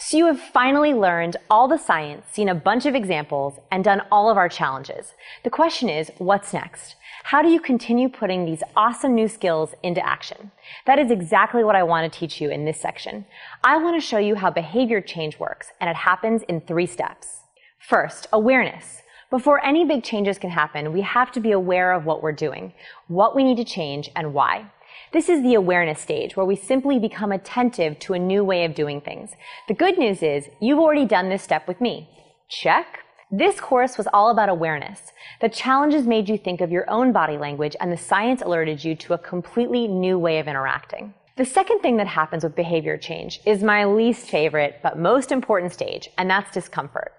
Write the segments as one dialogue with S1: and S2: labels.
S1: So you have finally learned all the science, seen a bunch of examples, and done all of our challenges. The question is, what's next? How do you continue putting these awesome new skills into action? That is exactly what I want to teach you in this section. I want to show you how behavior change works, and it happens in 3 steps. First, awareness. Before any big changes can happen, we have to be aware of what we're doing, what we need to change, and why. This is the awareness stage, where we simply become attentive to a new way of doing things. The good news is, you've already done this step with me. Check. This course was all about awareness. The challenges made you think of your own body language, and the science alerted you to a completely new way of interacting. The second thing that happens with behavior change is my least favorite but most important stage, and that's discomfort.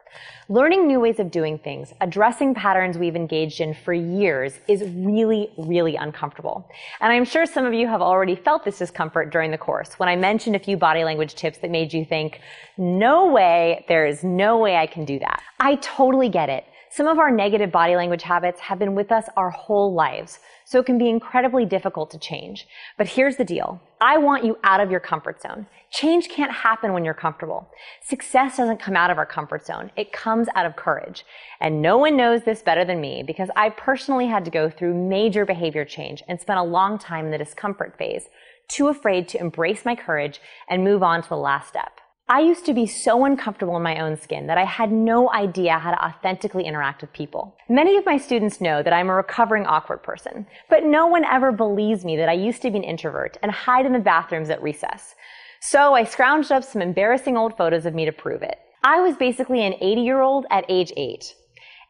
S1: Learning new ways of doing things, addressing patterns we've engaged in for years is really, really uncomfortable. And I'm sure some of you have already felt this discomfort during the course when I mentioned a few body language tips that made you think, no way, there is no way I can do that. I totally get it. Some of our negative body language habits have been with us our whole lives, so it can be incredibly difficult to change. But here's the deal. I want you out of your comfort zone. Change can't happen when you're comfortable. Success doesn't come out of our comfort zone. It comes out of courage. And no one knows this better than me because I personally had to go through major behavior change and spent a long time in the discomfort phase, too afraid to embrace my courage and move on to the last step. I used to be so uncomfortable in my own skin that I had no idea how to authentically interact with people. Many of my students know that I'm a recovering awkward person, but no one ever believes me that I used to be an introvert and hide in the bathrooms at recess. So I scrounged up some embarrassing old photos of me to prove it. I was basically an 80-year-old at age 8.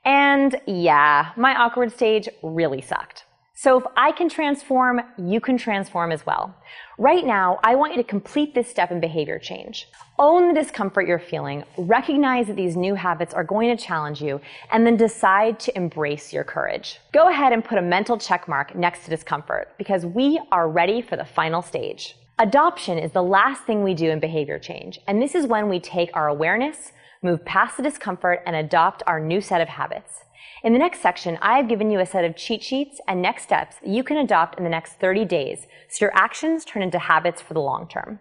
S1: And yeah, my awkward stage really sucked. So if I can transform, you can transform as well. Right now, I want you to complete this step in behavior change. Own the discomfort you're feeling, recognize that these new habits are going to challenge you, and then decide to embrace your courage. Go ahead and put a mental check mark next to discomfort because we are ready for the final stage. Adoption is the last thing we do in behavior change, and this is when we take our awareness, move past the discomfort, and adopt our new set of habits. In the next section, I have given you a set of cheat sheets and next steps that you can adopt in the next 30 days so your actions turn into habits for the long term.